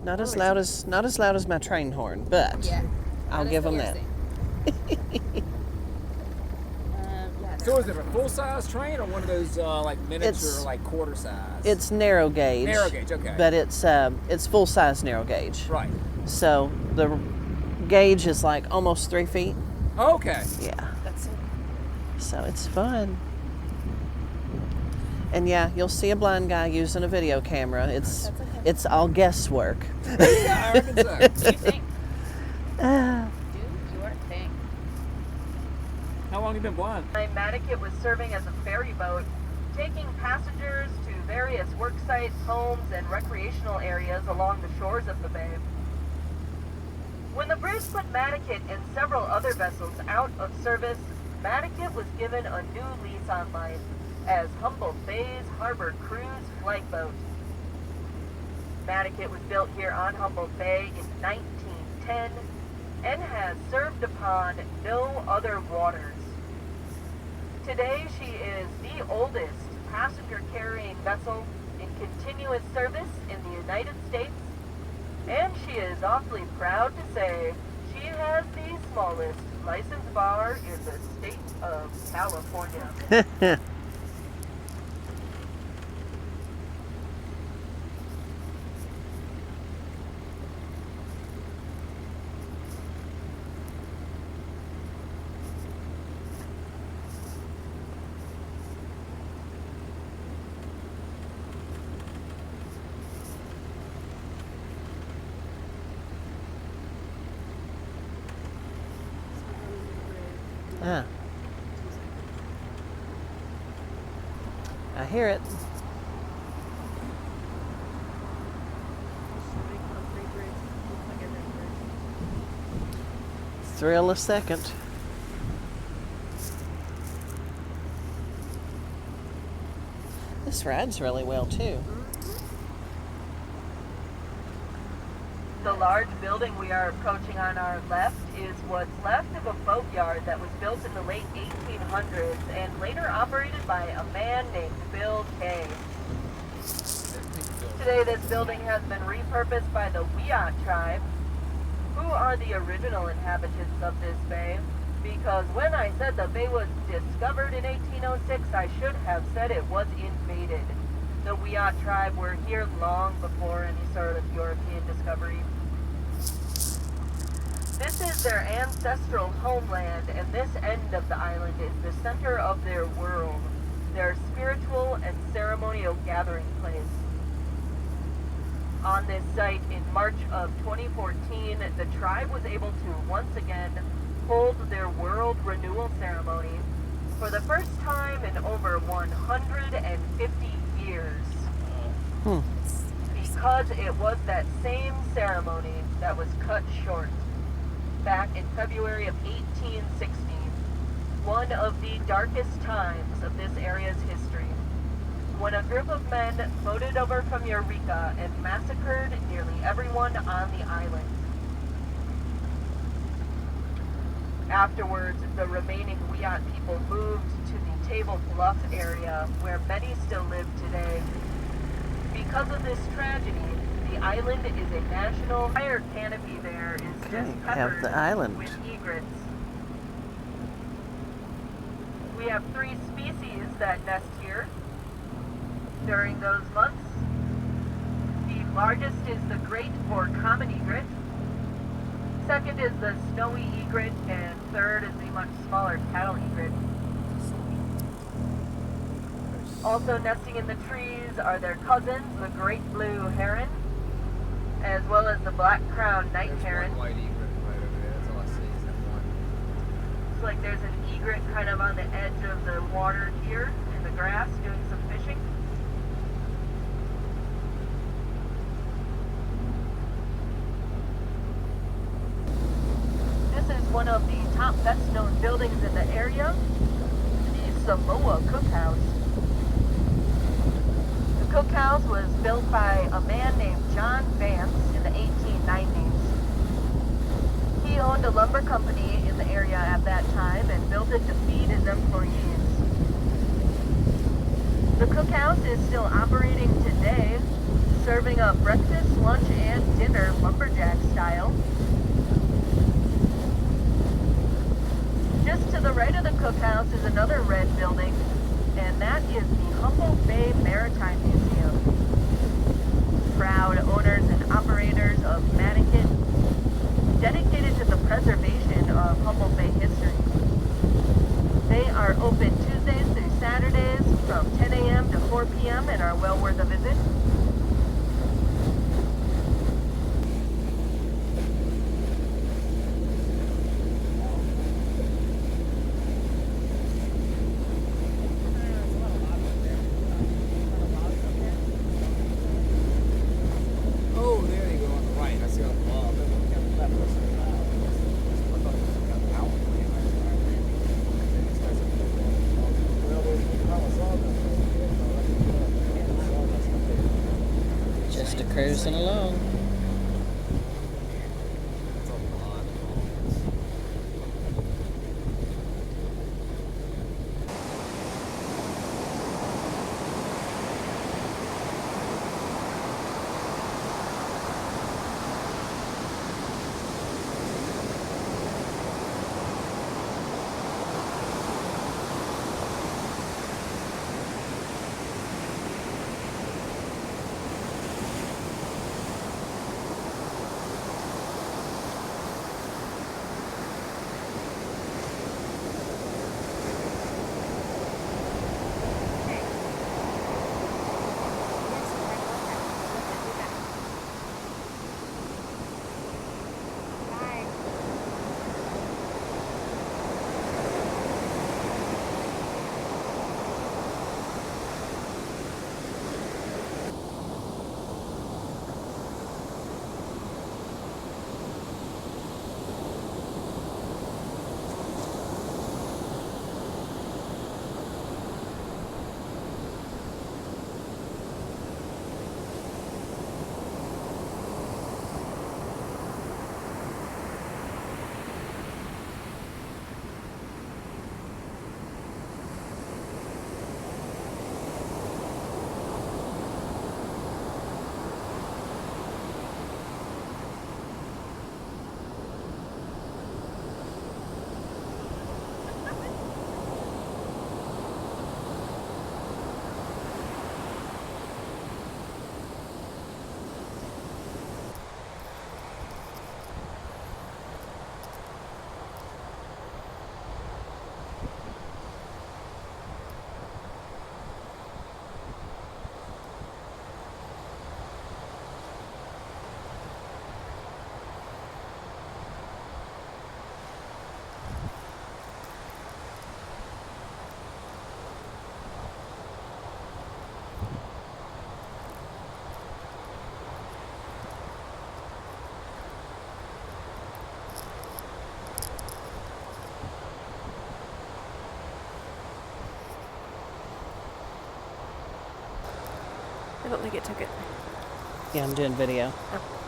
Not as loud as my train horn, but Yeah. I'll give them that. So is it a full-size train or one of those like miniature, like quarter size? It's narrow gauge. Narrow gauge, okay. But it's full-size narrow gauge. Right. So the gauge is like almost 3 feet. Okay. Yeah. That's it. So it's fun. And yeah, you'll see a blind guy using a video camera. It's That's okay. it's all guesswork. Yeah, I reckon so. Do you think? Do your thing. How long have you been blind? Madaket was serving as a ferry boat, taking passengers to various work sites, homes, and recreational areas along the shores of the bay. When the bridge put Madaket and several other vessels out of service, Madaket was given a new lease on life as Humboldt Bay's harbor cruise flight boat. Madaket was built here on Humboldt Bay in 1910 and has served upon no other waters. Today she is the oldest passenger-carrying vessel in continuous service in the United States, and she is awfully proud to say she has the smallest license bar in the state of California. I hear it. Thrill a second. This rides really well too. The large building we are approaching on our left is what's left of a boatyard that was built in the late 1800s and later operated by a man named Bill Kay. Today this building has been repurposed by the Wiyot tribe, who are the original inhabitants of this bay, because when I said the bay was discovered in 1806, I should have said it was invaded. The Wiyot tribe were here long before any sort of European discovery. This is their ancestral homeland, and this end of the island is the center of their world, their spiritual and ceremonial gathering place. On this site in March of 2014, the tribe was able to once again hold their world renewal ceremony for the first time in over 150 years. Because it was that same ceremony that was cut short back in February of 1816, one of the darkest times of this area's history, when a group of men boated over from Eureka and massacred nearly everyone on the island. Afterwards, the remaining Wiyot people moved to the Table Bluff area, where many still live today. Because of this tragedy, the island is a national fire canopy. There is just have the island with egrets. We have 3 species that nest here during those months. The largest is the great or common egret. Second is the snowy egret, and third is the much smaller cattle egret. Also nesting in the trees are their cousins, the great blue heron, as well as the black-crowned night heron. There's one white egret right over there. That's all I see is that one. Looks like there's an egret kind of on the edge of the water here in the grass doing some fishing. This is one of the top best-known buildings in the area, the Samoa Cookhouse. The cookhouse was built by a man named John Vance in the 1890s. He owned a lumber company in the area at that time and built it to feed his employees. The cookhouse is still operating today, serving up breakfast, lunch, and dinner lumberjack style. Just to the right of the cookhouse is another red building, and that is the Humboldt Bay Maritime Museum. Proud owners and operators of Madaket, dedicated to the preservation of Humboldt Bay history. They are open Tuesdays through Saturdays from 10 a.m. to 4 p.m. and are well worth a visit. Oh, there you go on the right. I see on the wall. Just a cruising along. I don't think it took it. Yeah, I'm doing video. Oh.